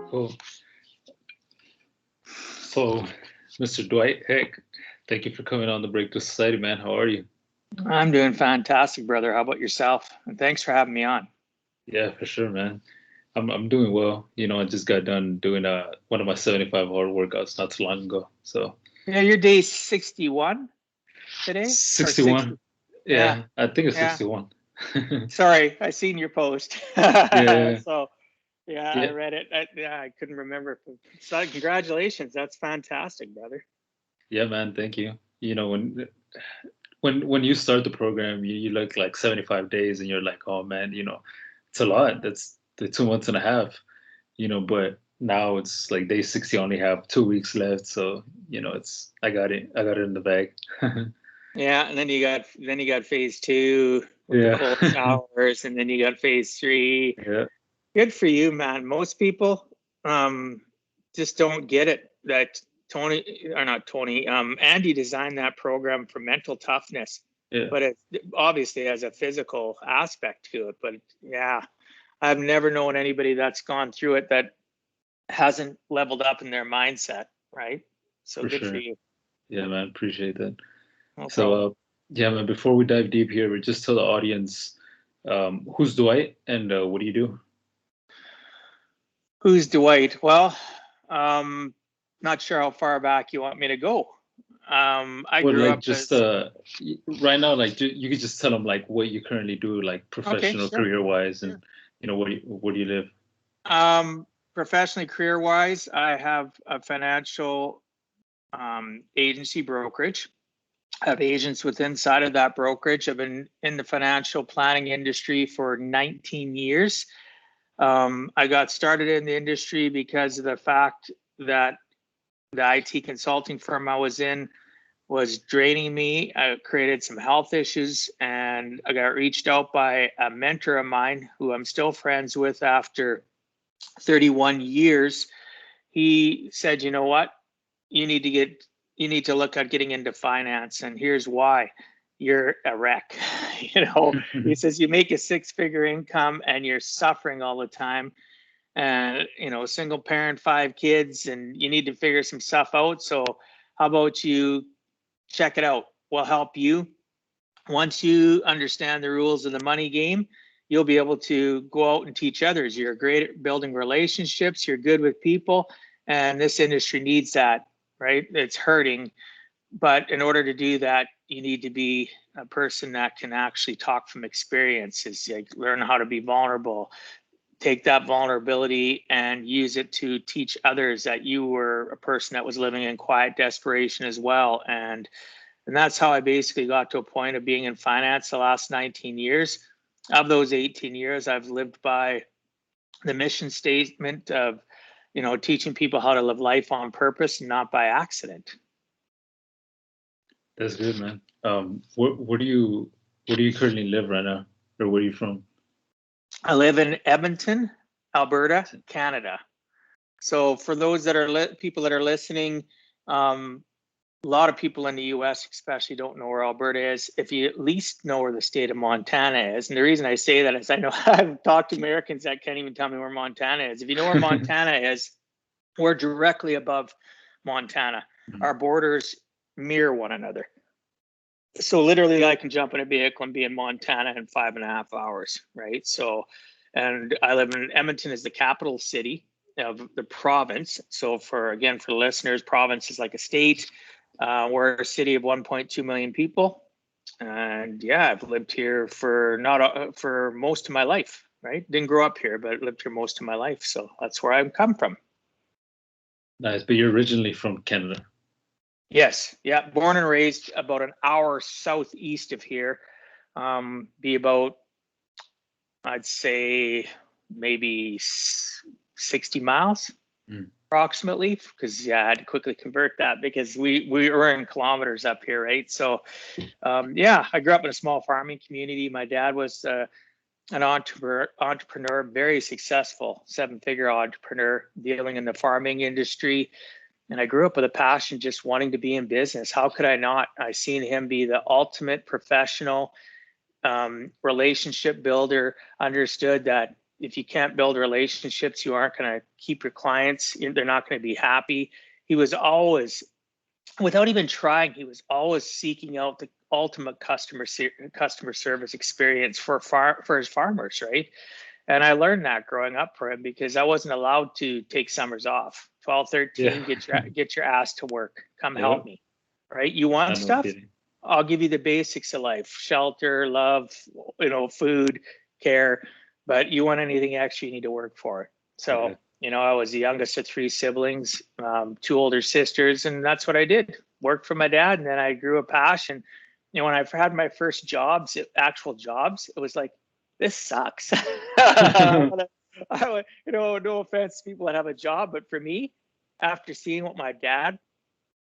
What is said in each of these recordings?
Cool. So, Mr. Dwight Heck, thank you for coming on the Breakthrough Society, man. How are you? I'm doing fantastic, brother. How about yourself? And thanks for having me on. Yeah, for sure, man. I'm doing well. I just got done doing one of my 75-hour workouts not too long ago. So Yeah, your day 61 today or 61. 60? Yeah, Yeah, I think it's yeah. 61. Sorry, I seen your post. Yeah, So yeah, I yeah, read it. I couldn't remember. So congratulations. That's fantastic, brother. yeah, man. Thank you. When you start the program, you look like 75 days, and you're like, oh man, it's a lot. That's the 2 months and a half. But now it's like day 60, only have 2 weeks left. So, I got it in the bag. Yeah, and then you got phase two with the Yeah. cold showers, and then you got phase three. Yeah. Good for you, man. Most people um, just don't get it that Andy designed that program for mental toughness, Yeah. but it obviously has a physical aspect to it. But yeah, I've never known anybody that's gone through it that hasn't leveled up in their mindset, right? So For good for sure. you. Yeah, man. Appreciate that. No So, problem. yeah, man, before we dive deep here, we just tell the audience, who's Dwight and what do you do? Who's Dwight? Well, um, not sure how far back you want me to go. I Well, grew like up just as right now, like you could just tell them like what you currently do, like okay, professional, sure. career wise, Sure. and where do you live? Professionally, career wise, I have a financial agency brokerage. I have agents with inside of that brokerage. I've been in the financial planning industry for 19 years. I got started in the industry because of the fact that the IT consulting firm I was in was draining me. I created some health issues, and I got reached out by a mentor of mine who I'm still friends with after 31 years. He said, you know what? You need to get, you need to look at getting into finance. And here's why: you're a wreck. He says, you make a 6-figure income and you're suffering all the time. And, single parent, 5 kids, and you need to figure some stuff out. So how about you check it out? We'll help you. Once you understand the rules of the money game, you'll be able to go out and teach others. You're great at building relationships, you're good with people, and this industry needs that, right? It's hurting. But in order to do that, you need to be a person that can actually talk from experience, is like learn how to be vulnerable, take that vulnerability and use it to teach others that you were a person that was living in quiet desperation as well. And that's how I basically got to a point of being in finance the last 19 years. Of those 18 years, I've lived by the mission statement of, teaching people how to live life on purpose and not by accident. That's good, man. Where do you currently live right now, or where are you from? I live in Edmonton, Alberta, Canada. So for those that are people that are listening, um, a lot of people in the US especially don't know where Alberta is. If you at least know where the state of Montana is, and the reason I say that is I know I've talked to Americans that can't even tell me where Montana is. If you know where Montana is, we're directly above Montana. Mhm. Our borders mirror one another. So literally I can jump in a vehicle and be in Montana in 5.5 hours, right? So, and I live in Edmonton, is the capital city of the province. So for listeners, province is like a state. We're a city of 1.2 million people, and yeah, I've lived here for not for most of my life. Right, didn't grow up here, but lived here most of my life. So that's where I've come from. Nice, but you're originally from Canada. Yes, yeah, born and raised about an hour southeast of here. Be about, I'd say, maybe 60 miles. Mm. Approximately, because yeah, I had to quickly convert that because we were in kilometers up here, right? So yeah, I grew up in a small farming community. My dad was an entrepreneur, very successful 7-figure entrepreneur dealing in the farming industry. And I grew up with a passion, just wanting to be in business. How could I not? I seen him be the ultimate professional relationship builder, understood that if you can't build relationships, you aren't going to keep your clients. They're not going to be happy. He was always, without even trying, he was always seeking out the ultimate customer service experience for his farmers, right? And I learned that growing up for him because I wasn't allowed to take summers off. 12, 13, Yeah. get your ass to work. Come Yeah. help me, right? You want I know stuff? kidding. I'll give you the basics of life: shelter, love, food, care. But you want anything extra, you need to work for it. So, Yeah. I was the youngest of three siblings, two older sisters, and that's what I did. Worked for my dad, and then I grew a passion. When I had my first jobs, actual jobs, it was like, this sucks. No offense to people that have a job, but for me, after seeing what my dad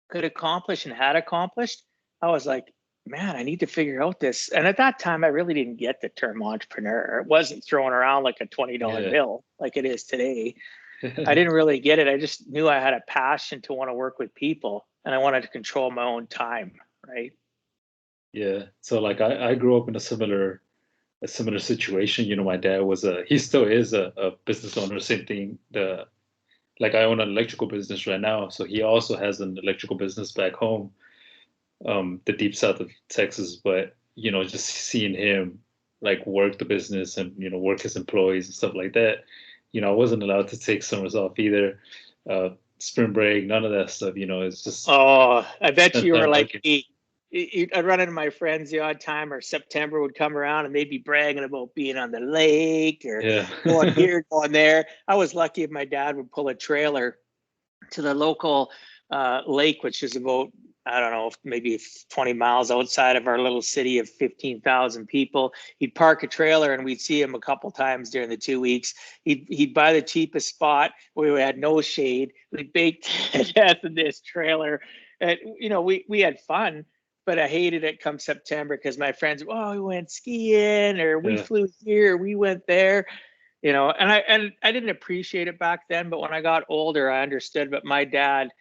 could accomplish and had accomplished, I was like, man, I need to figure out this. And at that time, I really didn't get the term entrepreneur. It wasn't thrown around like a $20 bill like it is today. I didn't really get it. I just knew I had a passion to want to work with people, and I wanted to control my own time, right? Yeah. So like I grew up in a similar situation. My dad was he still is a business owner, same thing. Like I own an electrical business right now. So he also has an electrical business back home, the deep south of Texas. But, just seeing him like work the business and, work his employees and stuff like that, I wasn't allowed to take summers off either. Spring break, none of that stuff, it's just Oh, I bet spend you were time like working. me. I'd run into my friends the odd time, or September would come around and they'd be bragging about being on the lake or Yeah. going here, going there. I was lucky if my dad would pull a trailer to the local lake, which is about, I don't know, maybe 20 miles outside of our little city of 15,000 people. He'd park a trailer and we'd see him a couple times during the 2 weeks. He'd buy the cheapest spot where we had no shade. We'd bake to death in this trailer. And, we had fun, but I hated it come September because my friends, oh, we went skiing, or we Yeah. flew here, we went there. And I didn't appreciate it back then, but when I got older, I understood. But my dad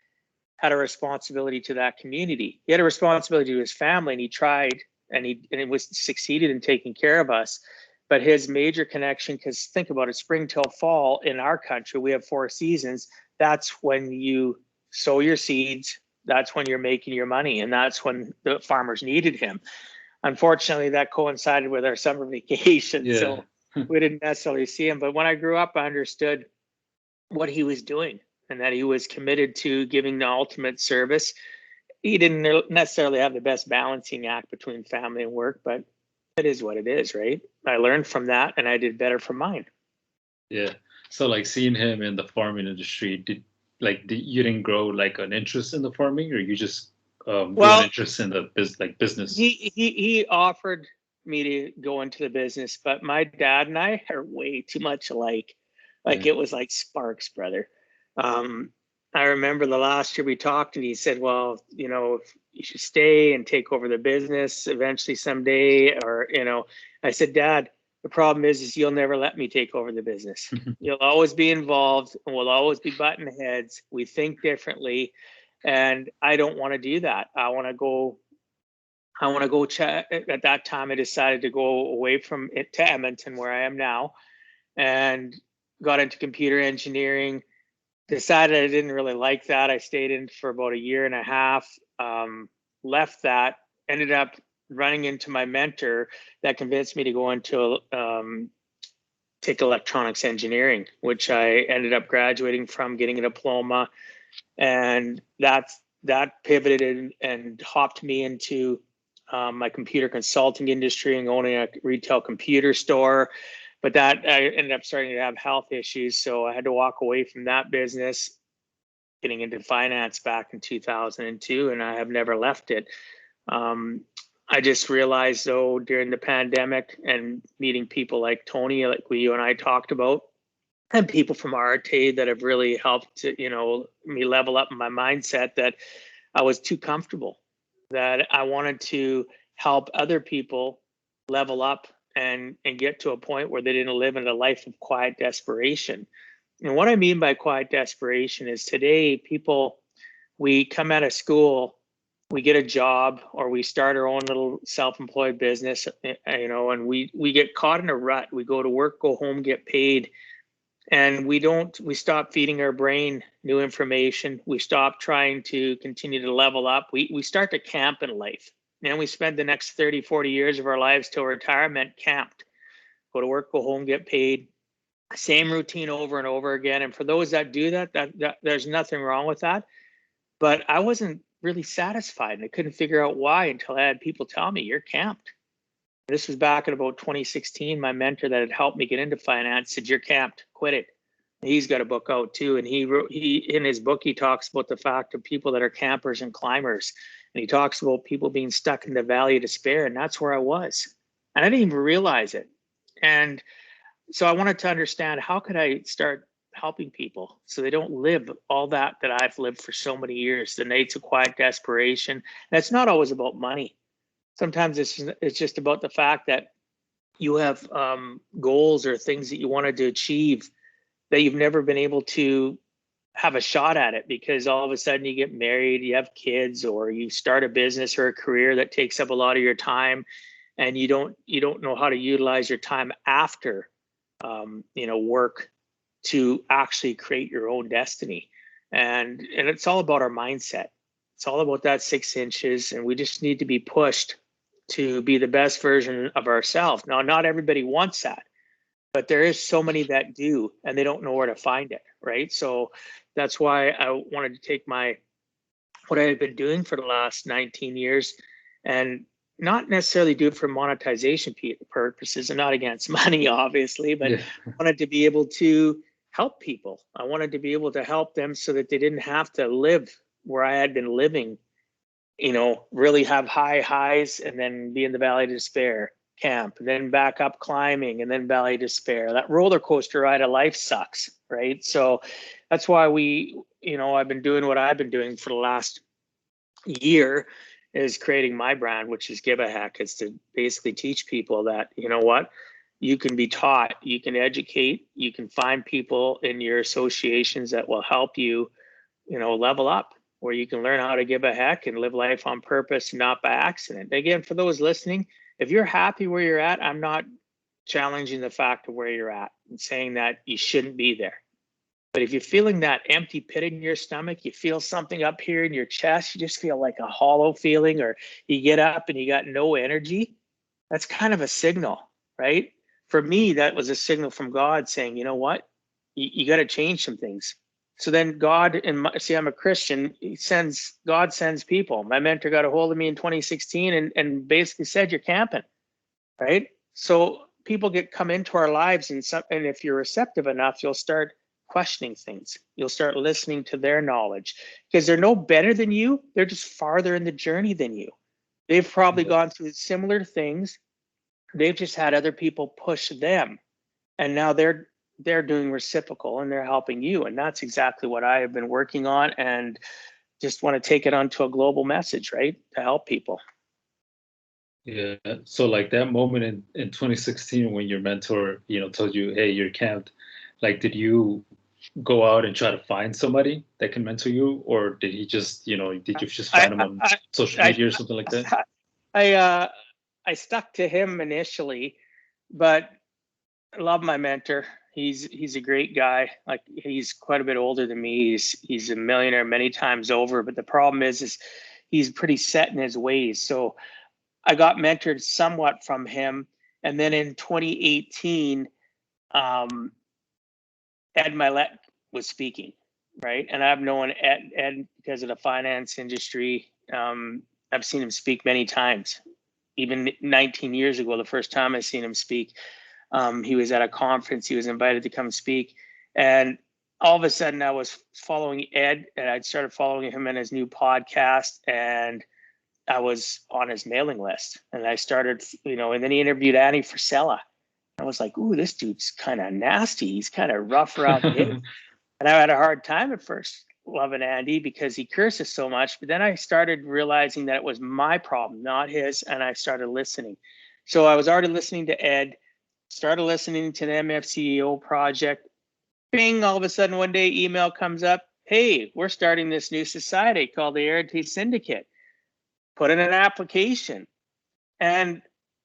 had a responsibility to that community. He had a responsibility to his family, and he tried, and he was succeeded in taking care of us. But his major connection, because think about it, spring till fall in our country, we have 4 seasons. That's when you sow your seeds. That's when you're making your money, and that's when the farmers needed him. Unfortunately, that coincided with our summer vacation, Yeah. so we didn't necessarily see him. But when I grew up, I understood what he was doing and that he was committed to giving the ultimate service. He didn't necessarily have the best balancing act between family and work, but it is what it is, right? I learned from that, and I did better from mine. Yeah. So like seeing him in the farming industry, you didn't grow like an interest in the farming, or you just grew an Well, interest in the business? he offered me to go into the business, but my dad and I are way too much alike. Yeah. Like, it was like sparks, brother. Um, I remember the last year we talked, and he said, well, you should stay and take over the business eventually someday. Or, I said, Dad, the problem is you'll never let me take over the business. You'll always be involved, and we'll always be button heads. We think differently, and I don't want to do that. I want to go chat. At that time, I decided to go away from it to Edmonton, where I am now, and got into computer engineering. Decided I didn't really like that. I stayed in for about a year and a half, left that, ended up running into my mentor that convinced me to go into take electronics engineering, which I ended up graduating from, getting a diploma. And that pivoted and hopped me into my computer consulting industry and owning a retail computer store. But that, I ended up starting to have health issues, so I had to walk away from that business, getting into finance back in 2002, and I have never left it. I just realized, though, during the pandemic and meeting people like Tony, like you and I talked about, and people from Arte that have really helped, me level up my mindset, that I was too comfortable, that I wanted to help other people level up and get to a point where they didn't live in a life of quiet desperation. And what I mean by quiet desperation is, today, people, we come out of school, we get a job or we start our own little self-employed business, and we get caught in a rut. We go to work, go home, get paid, and we stop feeding our brain new information. We stop trying to continue to level up. We start to camp in life. And we spend the next 30, 40 years of our lives till retirement camped. Go to work, go home, get paid. Same routine over and over again. And for those that do that, there's nothing wrong with that. But I wasn't really satisfied, and I couldn't figure out why until I had people tell me, you're camped. This was back in about 2016. My mentor that had helped me get into finance said, you're camped, quit it. He's got a book out too. And he in his book, he talks about the fact of people that are campers and climbers. And he talks about people being stuck in the valley of despair. And that's where I was. And I didn't even realize it. And so I wanted to understand, how could I start helping people so they don't live all that I've lived for so many years, the nights of quiet desperation. And it's not always about money. Sometimes it's just about the fact that you have goals or things that you wanted to achieve that you've never been able to have a shot at it, because all of a sudden you get married, you have kids, or you start a business or a career that takes up a lot of your time, and you don't know how to utilize your time after work to actually create your own destiny. And it's all about our mindset. It's all about that 6 inches, and we just need to be pushed to be the best version of ourselves. Now, not everybody wants that, but there is so many that do, and they don't know where to find it, right? So that's why I wanted to take what I had been doing for the last 19 years and not necessarily do it for monetization purposes. I'm not against money, obviously, but I wanted to be able to help people. I wanted to be able to help them so that they didn't have to live where I had been living, really have high highs and then be in the valley of despair, camp, and then back up climbing, and then valley of despair. That roller coaster ride of life sucks, right? So that's why I've been doing what I've been doing for the last year, is creating my brand, which is Give a Heck. It's to basically teach people that, you can be taught, you can educate, you can find people in your associations that will help you, level up, where you can learn how to give a heck and live life on purpose, not by accident. Again, for those listening, if you're happy where you're at, I'm not challenging the fact of where you're at and saying that you shouldn't be there. But if you're feeling that empty pit in your stomach, you feel something up here in your chest, you just feel like a hollow feeling, or you get up and you got no energy, that's kind of a signal, right? For me, that was a signal from God saying, you know what, you got to change some things. So then God, I'm a Christian, God sends people. My mentor got a hold of me in 2016 and basically said, you're camping, right? So people come into our lives, and if you're receptive enough, you'll start questioning things. You'll start listening to their knowledge, because they're no better than you. They're just farther in the journey than you. They've probably gone through similar things. They've just had other people push them, and now they're doing reciprocal and they're helping you. And that's exactly what I have been working on, and just want to take it onto a global message, right? To help people. Yeah. So like that moment in 2016 when your mentor, told you, hey, you're camped, like, did you go out and try to find somebody that can mentor you, or did he just, did you just find him on social media or something like that? I stuck to him initially, but I love my mentor. He's a great guy. Like, he's quite a bit older than me. He's a millionaire many times over. But the problem is he's pretty set in his ways. So I got mentored somewhat from him. And then in 2018, Ed Milet was speaking, right? And I've known Ed because of the finance industry. I've seen him speak many times. Even 19 years ago, the first time I seen him speak, he was at a conference. He was invited to come speak. And all of a sudden I was following Ed, and I'd started following him in his new podcast, and I was on his mailing list. And I started, and then he interviewed Annie Frisella. I was like, ooh, this dude's kind of nasty. He's kind of rough around the edges. And I had a hard time at first loving Andy because he curses so much. But then I started realizing that it was my problem, not his. And I started listening. So I was already listening to Ed, started listening to the MFCEO project. Bing, all of a sudden one day email comes up. Hey, we're starting this new society called the Heritage Syndicate. put in an application. And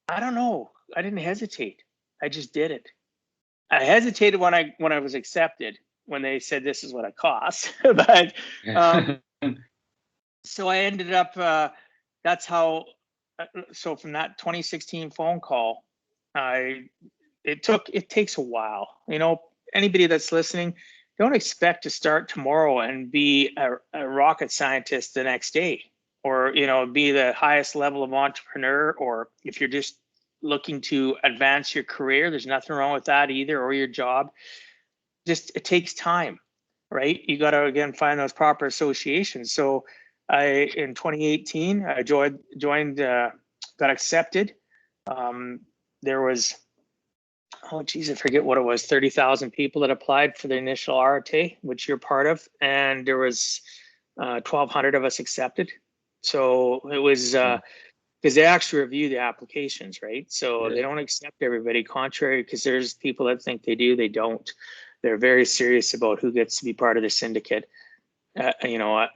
I don't know, I didn't hesitate. I just did it. I hesitated when I was accepted, when they said this is what it costs. But so I ended up, that's how, so from that 2016 phone call, it takes a while. Anybody that's listening, don't expect to start tomorrow and be a rocket scientist the next day, or be the highest level of entrepreneur. Or if you're just looking to advance your career, there's nothing wrong with that either, or your job. Just, it takes time, right? You got to, again, find those proper associations. So in 2018, I joined, got accepted. There was, oh geez, I forget what it was, 30,000 people that applied for the initial RTA, which you're part of, and there was 1,200 of us accepted. So it was because they actually review the applications, right? So they don't accept everybody, contrary, because there's people that think they do, they don't. They're very serious about who gets to be part of the syndicate, a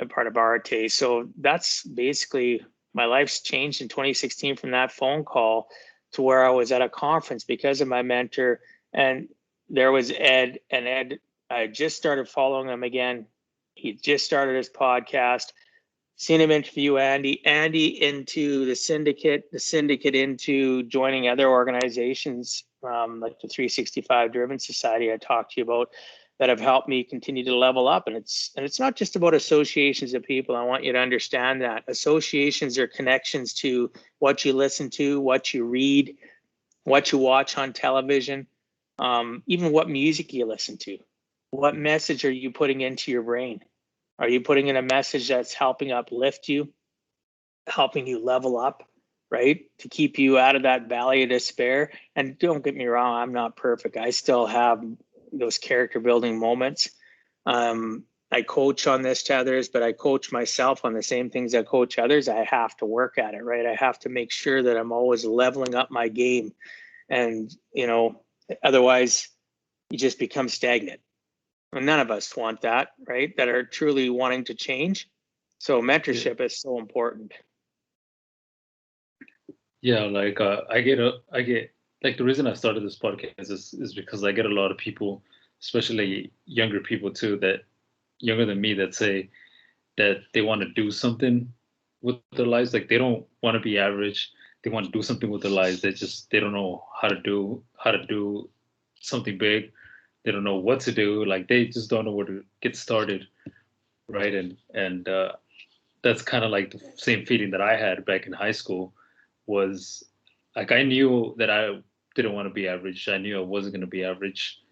part of RTA. So that's basically, my life's changed in 2016 from that phone call to where I was at a conference because of my mentor. And there was Ed, and Ed, I just started following him again. He just started his podcast. Seen him interview Andy into the syndicate into joining other organizations, like the 365 Driven Society I talked to you about, that have helped me continue to level up. And it's not just about associations of people. I want you to understand that associations are connections to what you listen to, what you read, what you watch on television, even what music you listen to. What message are you putting into your brain? Are you putting in a message that's helping uplift you, helping you level up, right? To keep you out of that valley of despair. And don't get me wrong, I'm not perfect. I still have those character building moments. I coach on this to others, but I coach myself on the same things I coach others. I have to work at it, right? I have to make sure that I'm always leveling up my game. And, otherwise you just become stagnant. And none of us want that, right? That are truly wanting to change. So mentorship is so important. Yeah, like I get like, the reason I started this podcast is because I get a lot of people, especially younger people too, that younger than me, that say that they want to do something with their lives. Like, they don't want to be average. They want to do something with their lives. They don't know how to do something big. They don't know what to do. Like, they just don't know where to get started, right? And that's kind of like the same feeling that I had back in high school. Was like, I knew that I didn't want to be average. I knew I wasn't going to be average.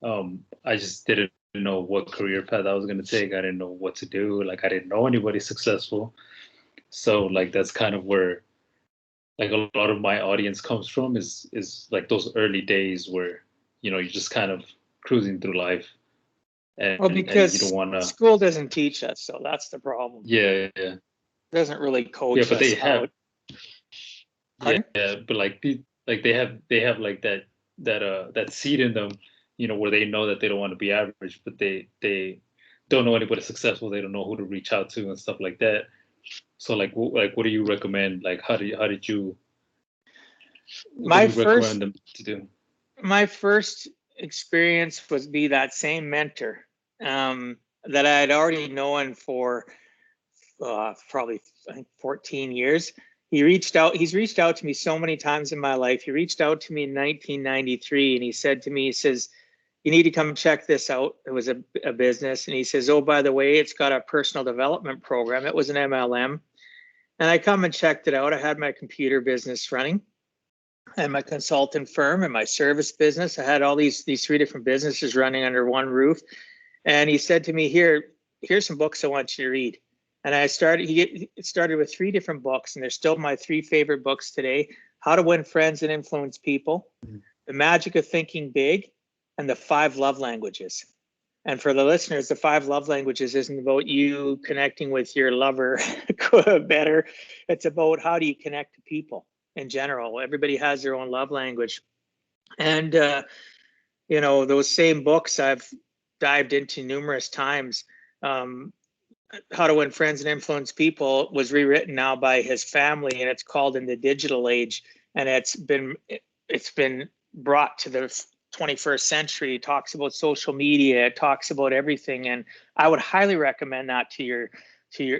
I just didn't know what career path I was going to take. I didn't know what to do. Like, I didn't know anybody successful. So, like, that's kind of where, like, a lot of my audience comes from, is like those early days where, you're just kind of cruising through life, and Well, and you because don't want to. school doesn't teach us, so that's the problem. Yeah, It doesn't really yeah, coach but they us have. how. Pardon? Yeah, but like, they have like that seed in them, where they know that they don't want to be average, but they don't know anybody successful. They don't know who to reach out to and stuff like that. So, like, what do you recommend? Like, what do My you first recommend them to do? my first experience was be that same mentor, that I had already known for probably, I think, 14 years. He's reached out to me so many times in my life. He reached out to me in 1993, and he said to me, he says, you need to come check this out. It was a business. And he says, oh, by the way, it's got a personal development program. It was an MLM. And I come and checked it out. I had my computer business running, and my consultant firm, and my service business. I had all these 3 different businesses running under one roof. And he said to me, here's some books I want you to read. And it started with 3 different books, and they're still my 3 favorite books today: How to Win Friends and Influence People, The Magic of Thinking Big, and The 5 Love Languages. And for the listeners, the 5 love languages isn't about you connecting with your lover better. It's about how do you connect to people in general. Everybody has their own love language. And, those same books I've dived into numerous times. How to Win Friends and Influence People was rewritten now by his family, and it's called In the Digital Age, and it's been brought to the 21st century. It talks about social media, it talks about everything, and I would highly recommend that to your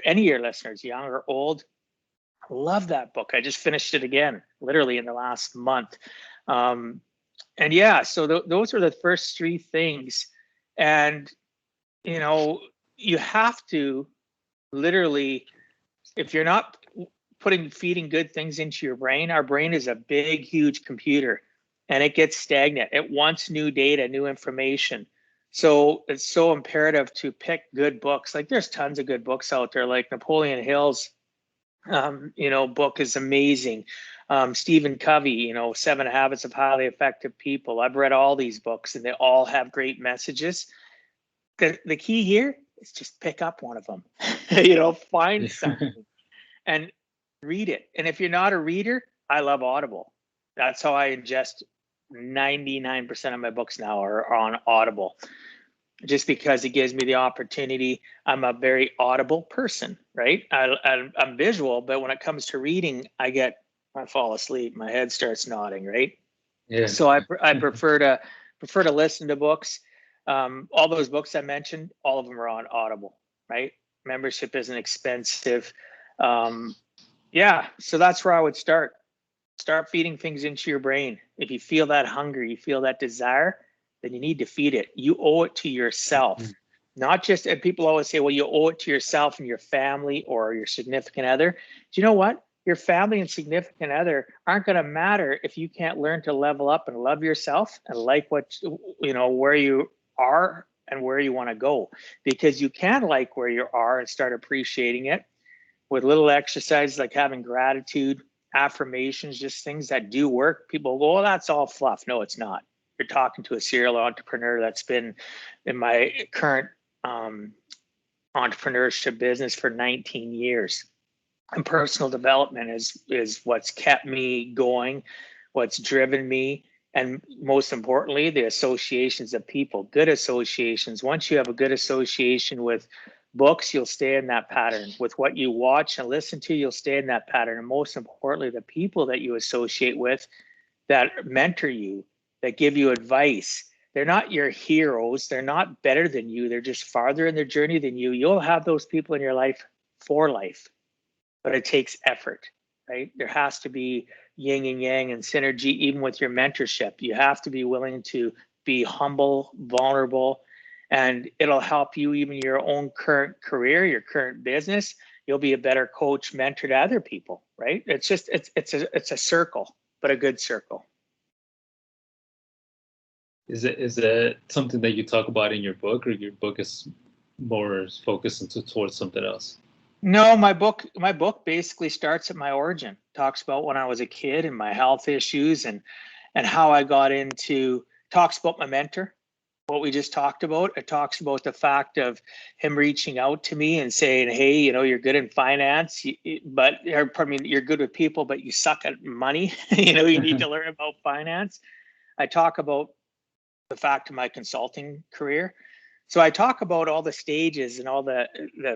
any of your listeners, young or old. I love that book. I just finished it again, literally in the last month. And yeah, so those are the first three things, and you know, you have to literally, if you're not feeding good things into your brain, our brain is a big, huge computer, and it gets stagnant. It wants new data, new information. So it's so imperative to pick good books. Like there's tons of good books out there, like Napoleon Hill's book is amazing. Stephen Covey, 7 Habits of Highly Effective People. I've read all these books and they all have great messages. The key here is just pick up one of them, find something and read it. And if you're not a reader, I love Audible. That's how I ingest 99% of my books now are on Audible, just because it gives me the opportunity. I'm a very audible person, right? I'm visual, but when it comes to reading, I fall asleep. My head starts nodding, right? Yeah. So I prefer to listen to books. All those books I mentioned, all of them are on Audible, right? Membership isn't expensive. Yeah, so that's where I would start. Start feeding things into your brain. If you feel that hunger, you feel that desire, then you need to feed it. You owe it to yourself. Not just, and people always say, well, you owe it to yourself and your family or your significant other. Do you know what? Your family and significant other aren't going to matter if you can't learn to level up and love yourself and like where you are and where you want to go. Because you can like where you are and start appreciating it with little exercises like having gratitude, affirmations, just things that do work. People go, oh, that's all fluff. No, it's not. You're talking to a serial entrepreneur that's been in my current entrepreneurship business for 19 years. And personal development is what's kept me going, what's driven me, and most importantly, the associations of people, good associations. Once you have a good association with books, you'll stay in that pattern. With what you watch and listen to, you'll stay in that pattern. And most importantly, the people that you associate with that mentor you, that give you advice, they're not your heroes. They're not better than you. They're just farther in their journey than you. You'll have those people in your life for life, but it takes effort, right? There has to be yin and yang and synergy, even with your mentorship. You have to be willing to be humble, vulnerable, and it'll help you even your own current career, your current business. You'll be a better coach, mentor to other people, right? It's a circle, but a good circle. Is that something that you talk about in your book, or your book is more focused towards something else? No, my book basically starts at my origin. Talks about when I was a kid and my health issues and how I got into. Talks about my mentor, what we just talked about. It talks about the fact of him reaching out to me and saying, "Hey, you're good in finance, you're good with people, but you suck at money. You need to learn about finance." I talk about the fact of my consulting career. So I talk about all the stages and all the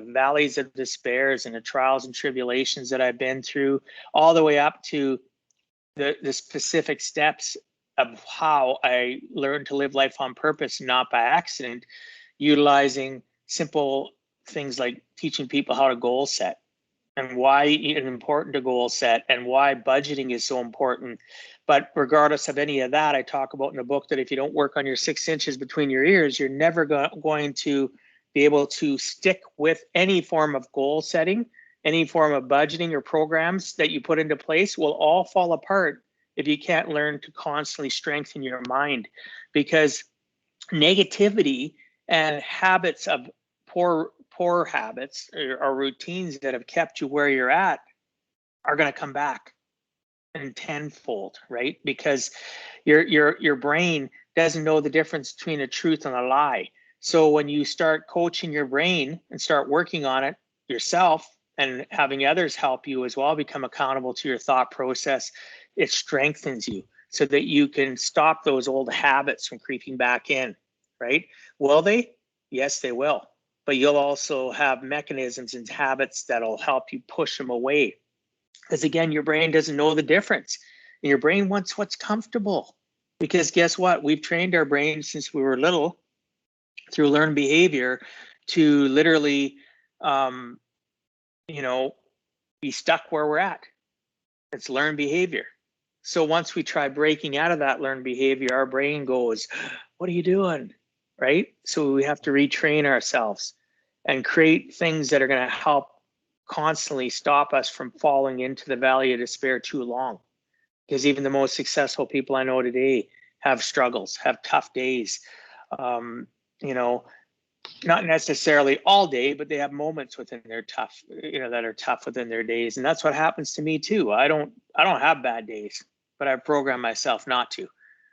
valleys of despairs and the trials and tribulations that I've been through, all the way up to the specific steps of how I learned to live life on purpose, not by accident, utilizing simple things like teaching people how to goal set and why it's important to goal set and why budgeting is so important. But regardless of any of that, I talk about in the book that if you don't work on your 6 inches between your ears, you're never going to be able to stick with any form of goal setting, any form of budgeting or programs that you put into place will all fall apart if you can't learn to constantly strengthen your mind. Because negativity and habits of poor habits or routines that have kept you where you're at are going to come back in tenfold, right? Because your brain doesn't know the difference between a truth and a lie. So when you start coaching your brain and start working on it yourself and having others help you as well, become accountable to your thought process, it strengthens you so that you can stop those old habits from creeping back in, right? Will they? Yes, they will. but you'll also have mechanisms and habits that'll help you push them away. Because again, your brain doesn't know the difference. And your brain wants what's comfortable. Because guess what? We've trained our brain since we were little through learned behavior to literally, you know, be stuck where we're at. It's learned behavior. So once we try breaking out of that learned behavior, our brain goes, what are you doing? Right? So we have to retrain ourselves and create things that are going to help constantly stop us from falling into the valley of despair too long. Because even the most successful people I know today have struggles, have tough days. You know, not necessarily all day, but they have moments within their tough, you know, that are tough within their days. And that's what happens to me too. I don't have bad days, but I program myself not to.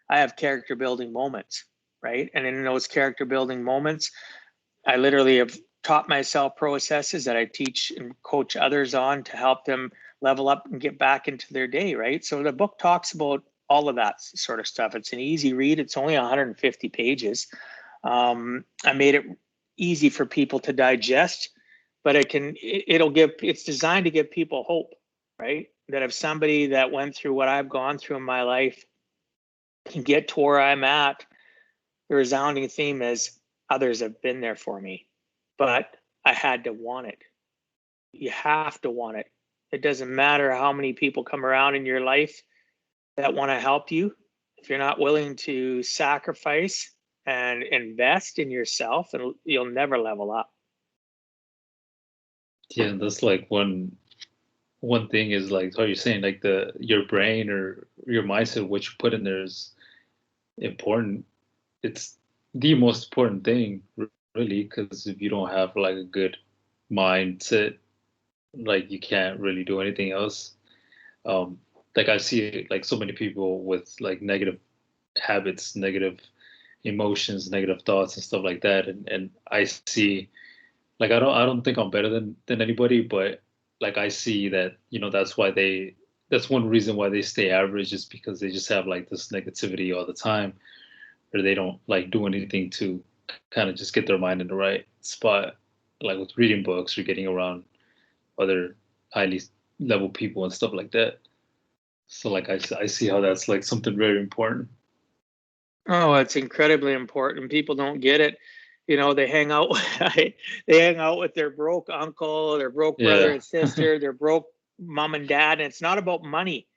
I have character building moments, right? And in those character building moments, I literally have taught myself processes that I teach and coach others on to help them level up and get back into their day, right? So the book talks about all of that sort of stuff. It's an easy read. It's only 150 pages. I made it easy for people to digest, but it's designed to give people hope, right? That if somebody that went through what I've gone through in my life can get to where I'm at, the resounding theme is others have been there for me, but I had to want it. You have to want it. It doesn't matter how many people come around in your life that want to help you. If you're not willing to sacrifice and invest in yourself, and you'll never level up. Yeah, that's like one thing is like how you're saying, like your brain or your mindset, what you put in there is important. It's the most important thing, really, because if you don't have like a good mindset, like you can't really do anything else. Um, like I see like so many people with like negative habits, negative emotions, negative thoughts and stuff like that, and I see like I don't think I'm better than anybody, but like I see that that's one reason why they stay average is because they just have like this negativity all the time, or they don't like do anything to kind of just get their mind in the right spot, like with reading books or getting around other highly level people and stuff like that. So like I see how that's like something very important. Oh, it's incredibly important. People don't get it. You know, they hang out they hang out with their broke uncle, their broke brother Yeah. and sister, their broke mom and dad. And it's not about money.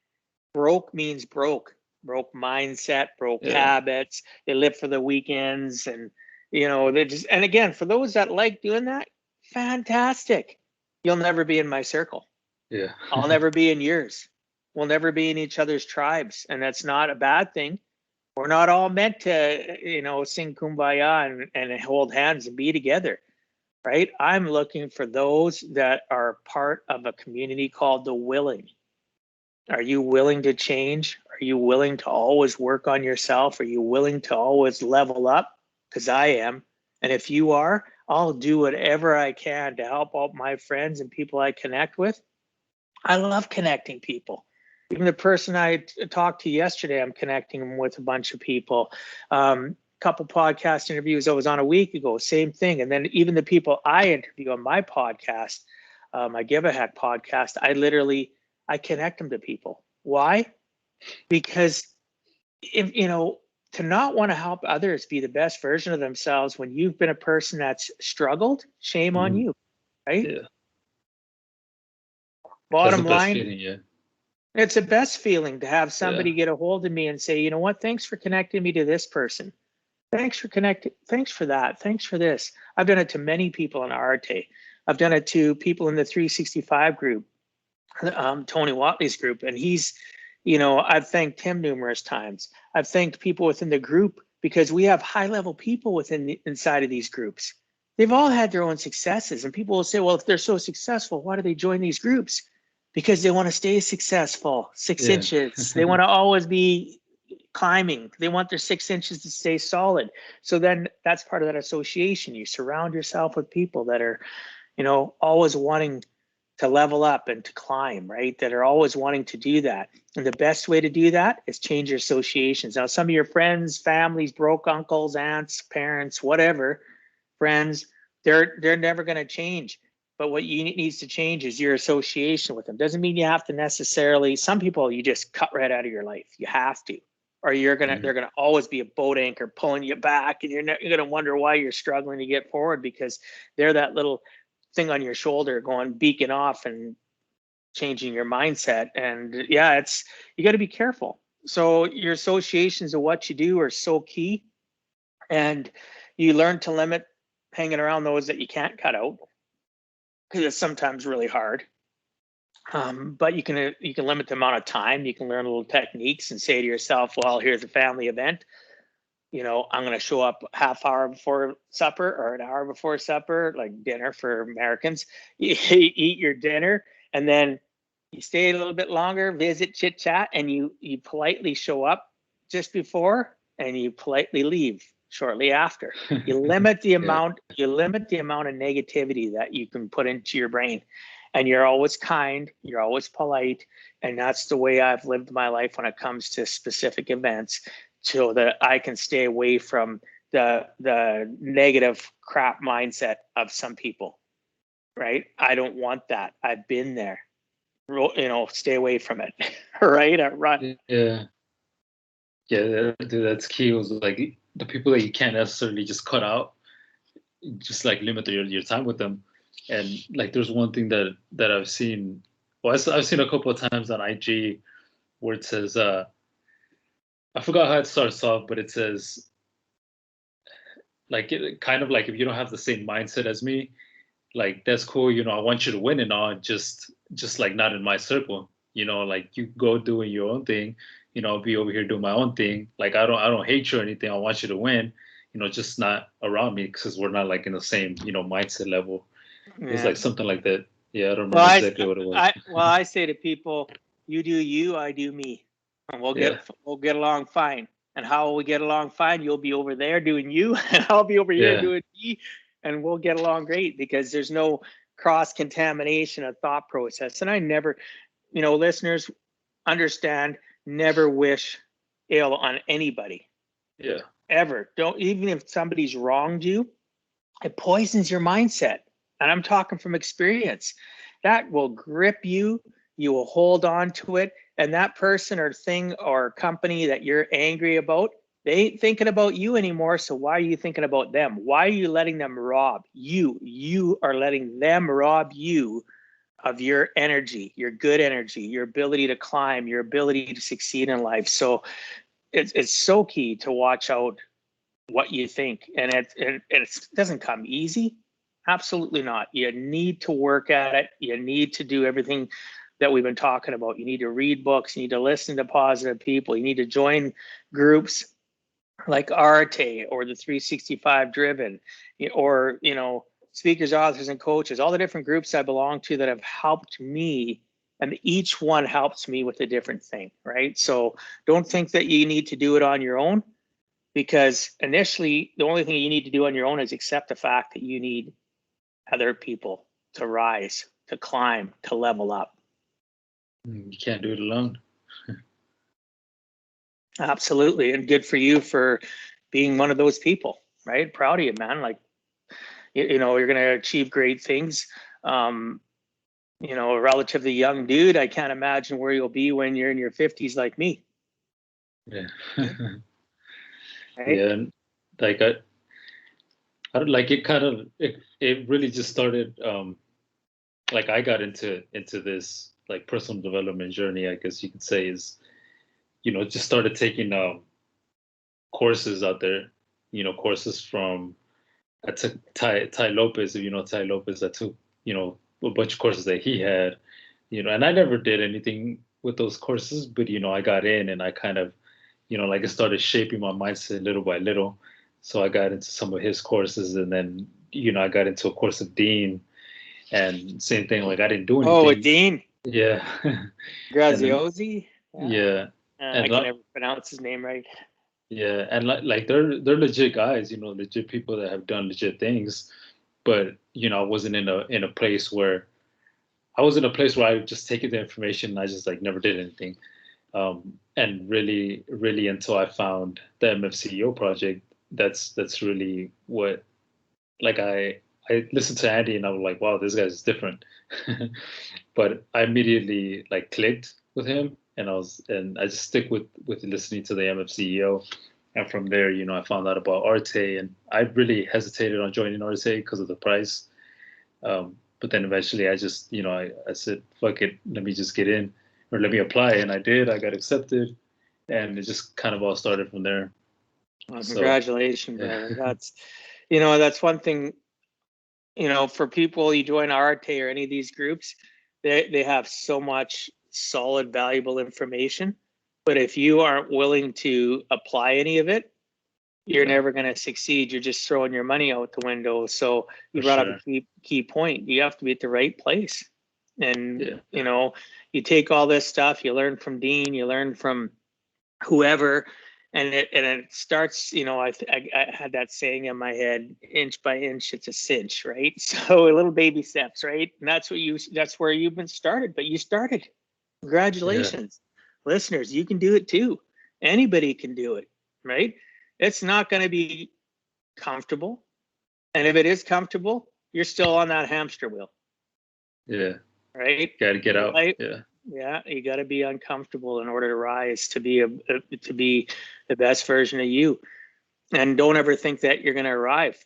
Broke means broke. Broke mindset, broke Yeah. habits. They live for the weekends, and you know, they just, and again, for those that like doing that, fantastic. You'll never be in my circle. Yeah. I'll never be in yours. We'll never be in each other's tribes. And that's not a bad thing. We're not all meant to, you know, sing kumbaya and hold hands and be together, right? I'm looking for those that are part of a community called the willing. Are you willing to change? Are you willing to always work on yourself? Are you willing to always level up? Because I am. And if you are, I'll do whatever I can to help out my friends and people I connect with. I love connecting people. Even the person I talked to yesterday, I'm connecting with a bunch of people. Couple podcast interviews I was on a week ago, same thing. And then even the people I interview on my podcast, my Give a Heck podcast, I connect them to people. Why? Because if you know, to not want to help others be the best version of themselves when you've been a person that's struggled, shame on Mhm. you, right? Yeah. That's the Bottom best line, feeling. Yeah. it's the best feeling to have Yeah. somebody get a hold of me and say, you know what, thanks for connecting me to this person. Thanks for connecting. Thanks for that. Thanks for this. I've done it to many people in Arte. I've done it to people in the 365 group, Tony Watley's group. And he's, you know, I've thanked him numerous times. I've thanked people within the group because we have high level people inside of these groups. They've all had their own successes. And people will say, well, if they're so successful, why do they join these groups? Because they want to stay successful, 6 inches. They want to always be climbing. They want their 6 inches to stay solid. So then that's part of that association. You surround yourself with people that are, you know, always wanting to level up and to climb, right? That are always wanting to do that. And the best way to do that is change your associations. Now, some of your friends, families, broke uncles, aunts, parents, whatever, friends, they're never going to change. But what needs to change is your association with them. Doesn't mean you have to necessarily, some people you just cut right out of your life. You have to, or they're gonna always be a boat anchor pulling you back, and you're gonna wonder why you're struggling to get forward, because they're that little thing on your shoulder going beacon off and changing your mindset. And yeah, you got to be careful. So your associations of what you do are so key, and you learn to limit hanging around those that you can't cut out, because it's sometimes really hard. But you can limit the amount of time. You can learn little techniques and say to yourself, well, here's a family event. I'm going to show up half hour before supper or an hour before supper, like dinner for Americans. You eat your dinner, and then you stay a little bit longer, visit, chit chat, and you politely show up just before, and you politely leave shortly after. You limit the amount. You limit the amount of negativity that you can put into your brain, and you're always kind. You're always polite, and that's the way I've lived my life when it comes to specific events, so that I can stay away from the negative crap mindset of some people. Right? I don't want that. I've been there. Stay away from it. Right? Run. Yeah. That's key. It was like the people that you can't necessarily just cut out, just like limit your time with them. And like there's one thing that I've seen. Well, I've seen a couple of times on IG where it says, I forgot how it starts off, but it says like kind of like, if you don't have the same mindset as me, like that's cool. I want you to win and all, just like not in my circle. Like you go doing your own thing. I'll be over here doing my own thing. Like I don't hate you or anything. I want you to win. Just not around me, because we're not like in the same mindset level. Yeah. It's like something like that. Yeah, I don't remember exactly what it was. I say to people, you do you, I do me, and we'll get along fine. And how will we get along fine? You'll be over there doing you, and I'll be over here doing me, and we'll get along great, because there's no cross contamination of thought process. And I never, listeners, understand, never wish ill on anybody. Yeah. Ever. Don't, even if somebody's wronged you, it poisons your mindset. And I'm talking from experience. That will grip you. You will hold on to it. And that person or thing or company that you're angry about, they ain't thinking about you anymore. So why are you thinking about them? Why are you letting them rob you? You are letting them rob you of your energy, your good energy, your ability to climb, your ability to succeed in life. So it's so key to watch out what you think. And it doesn't come easy. Absolutely not. You need to work at it. You need to do everything that we've been talking about. You need to read books. You need to listen to positive people. You need to join groups like Arte or the 365 Driven, or, speakers, authors, and coaches, all the different groups I belong to that have helped me, and each one helps me with a different thing, right? So don't think that you need to do it on your own, because initially the only thing you need to do on your own is accept the fact that you need other people to rise, to climb, to level up. You can't do it alone. Absolutely. And good for you for being one of those people, right? Proud of you, man. Like, you're going to achieve great things. A relatively young dude, I can't imagine where you'll be when you're in your 50s like me. Yeah. Right? Yeah. And like I don't like it. Kind of it really just started. Like I got into this like personal development journey, I guess you could say, is just started taking courses out there. Courses from, I took Ty Lopez. If you know Ty Lopez, I took a bunch of courses that he had. And I never did anything with those courses, but I got in, and I kind of like it started shaping my mindset little by little. So I got into some of his courses, and then I got into a course of Dean, and same thing. Like I didn't do anything. Oh, Dean. Yeah. Graziosi. Yeah. I can never pronounce his name right. Yeah, and like they're legit guys, legit people that have done legit things. But I wasn't in a place where I just taken the information and I just like never did anything. And really, really until I found the MFCEO project, that's really what, like, I listened to Andy and I was like, wow, this guy's different. But I immediately like clicked with him, and I just stick with listening to the MFCEO. And from there, I found out about Arte, and I really hesitated on joining Arte because of the price. But then eventually I just, I said, fuck it, let me just get in, or let me apply. And I did, I got accepted, and it just kind of all started from there. Well, So, congratulations, yeah. brother. That's one thing, for people, you join Arte or any of these groups, they have so much solid, valuable information. But if you aren't willing to apply any of it, you're Yeah, never going to succeed. You're just throwing your money out the window. So you for brought up a sure. key point. You have to be at the right place. And, Yeah. you take all this stuff, you learn from Dean, you learn from whoever, and it starts, I had that saying in my head, inch by inch it's a cinch, right? So little baby steps, right? And that's where you've been started, but you started. Yeah. Congratulations. Listeners, you can do it too. Anybody can do it, right? It's not going to be comfortable, and if it is comfortable, you're still on that hamster wheel, Yeah. right? Got to get out. Life, Yeah. yeah, you got to be uncomfortable in order to rise, to be to be the best version of you. And don't ever think that you're going to arrive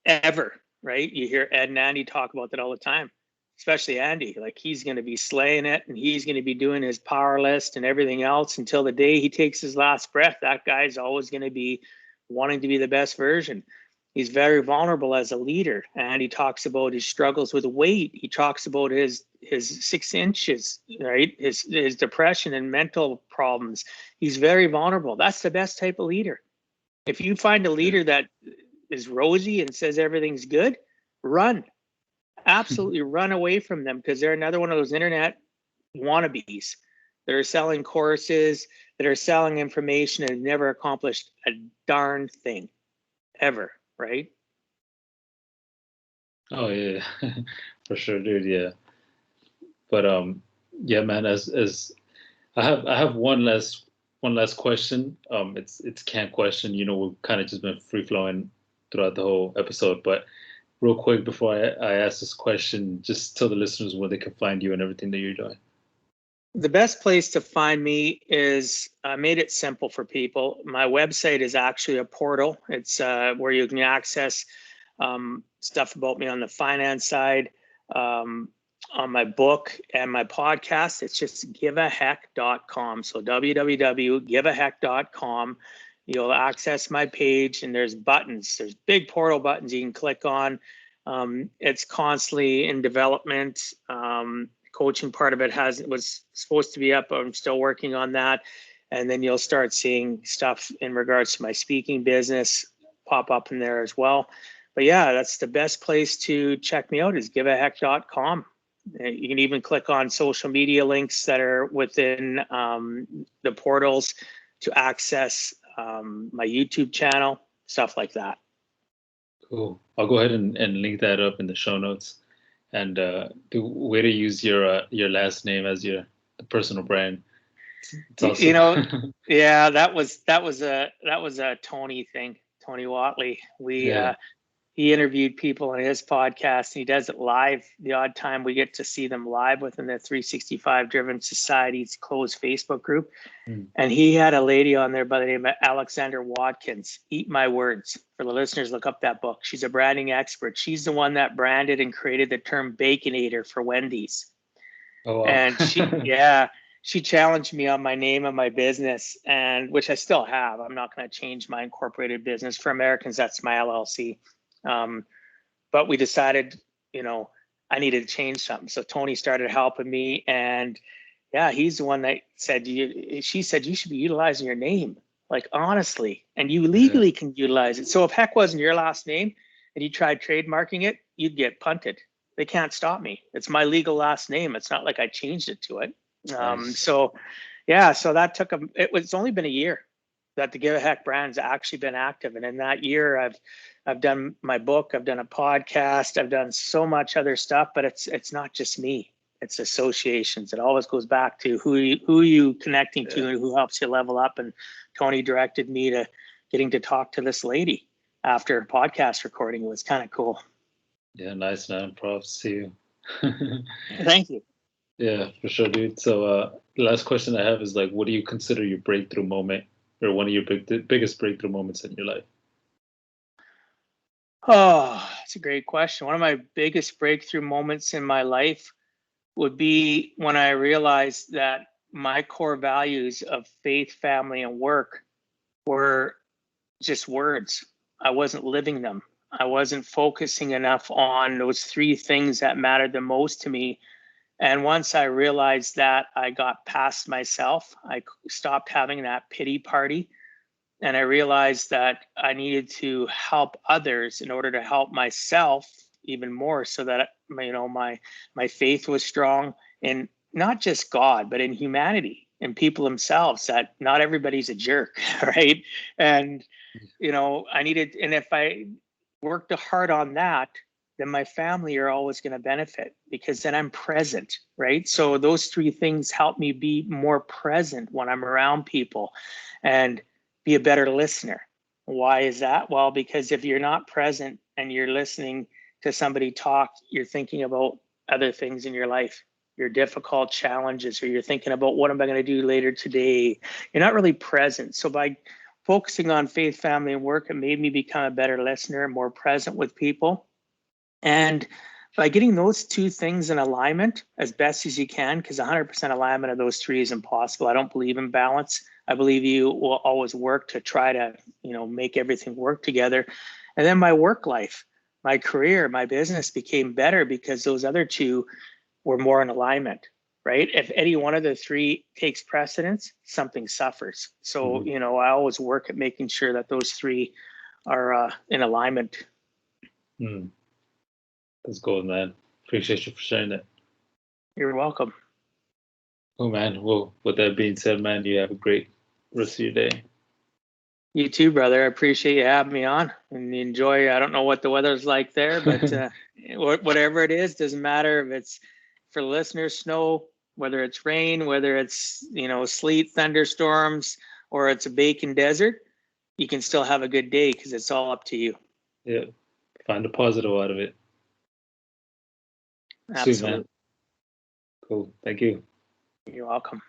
ever, right? You hear Ed and Andy talk about that all the time, especially Andy. Like, he's going to be slaying it, and he's going to be doing his power list and everything else until the day he takes his last breath. That guy's always going to be wanting to be the best version. He's very vulnerable as a leader, and he talks about his struggles with weight. He talks about his 6 inches, right? His depression and mental problems. He's very vulnerable. That's the best type of leader. If you find a Yeah. leader that is rosy and says everything's good, run. Absolutely run away from them, because they're another one of those internet wannabes that are selling courses, that are selling information, and never accomplished a darn thing ever, right? Oh yeah, for sure, dude. Yeah. But yeah, man. As I have one last question. It's can't question. We've kind of just been free flowing throughout the whole episode, but real quick before I ask this question, just tell the listeners where they can find you and everything that you're doing. The best place to find me is, I made it simple for people. My website is actually a portal. It's where you can access stuff about me on the finance side, on my book and my podcast. It's just giveaheck.com. So www.giveaheck.com. You'll access my page, and there's buttons. There's big portal buttons you can click on. It's constantly in development. Coaching part of it was supposed to be up. I'm still working on that. And then you'll start seeing stuff in regards to my speaking business pop up in there as well. But yeah, that's the best place to check me out, is giveaheck.com. You can even click on social media links that are within the portals to access my YouTube channel, stuff like that. Cool. I'll go ahead and link that up in the show notes. And the way to use your last name as your personal brand. It's You awesome. know, yeah, that was a Tony thing, Tony Watley. Yeah. He interviewed people on his podcast, and he does it live. The odd time we get to see them live within the 365 Driven Society's closed Facebook group. Mm. And he had a lady on there by the name of Alexander Watkins. Eat my words. For the listeners, look up that book. She's a branding expert. She's the one that branded and created the term Baconator for Wendy's. Oh wow. And she challenged me on my name of my business, and which I still have. I'm not going to change my incorporated business. For Americans, that's my LLC. But we decided, I needed to change something. So Tony started helping me, and yeah, he's the one that said, she said, you should be utilizing your name, like, honestly, and you Yeah. legally can utilize it. So if Heck wasn't your last name and you tried trademarking it, you'd get punted. They can't stop me. It's my legal last name. It's not like I changed it to it. Nice. So yeah, so that took it's only been a year that the Give a Heck brand's actually been active. And in that year, I've done my book, I've done a podcast, I've done so much other stuff, but it's not just me. It's associations. It always goes back to who you connecting to Yeah. and who helps you level up. And Tony directed me to getting to talk to this lady after a podcast recording. It was kind of cool. Yeah, nice man. Props to you. Thank you. Yeah, for sure, dude. So, the last question I have is like, what do you consider your breakthrough moment, or one of your biggest breakthrough moments in your life? Oh, it's a great question. One of my biggest breakthrough moments in my life would be when I realized that my core values of faith, family, and work were just words. I wasn't living them. I wasn't focusing enough on those three things that mattered the most to me. And once I realized that, I got past myself. I stopped having that pity party. And I realized that I needed to help others in order to help myself even more, so that my faith was strong in not just God, but in humanity and people themselves, that not everybody's a jerk, right? And I needed, and if I worked hard on that, then my family are always going to benefit, because then I'm present, right? So those three things help me be more present when I'm around people and be a better listener. Why is that? Well, because if you're not present and you're listening to somebody talk, you're thinking about other things in your life, your difficult challenges, or you're thinking about, what am I going to do later today? You're not really present. So by focusing on faith, family, and work, it made me become a better listener, more present with people. And by getting those two things in alignment as best as you can, because 100% alignment of those three is impossible. I don't believe in balance. I believe you will always work to try to, make everything work together. And then my work life, my career, my business became better because those other two were more in alignment, right? If any one of the three takes precedence, something suffers. So, Mhm. I always work at making sure that those three are in alignment. Mm, that's gold, man. Appreciate you for sharing that. You're welcome. Oh man. Well, with that being said, man, you have a great rest of your day. You too, brother. I appreciate you having me on, and enjoy. I don't know what the weather's like there, but whatever it is, doesn't matter if it's, for listeners, snow, whether it's rain, whether it's, sleet, thunderstorms, or it's a bacon desert. You can still have a good day, because it's all up to you. Yeah. Find a positive out of it. Sweet, man. Absolutely. Cool. Thank you. You're welcome.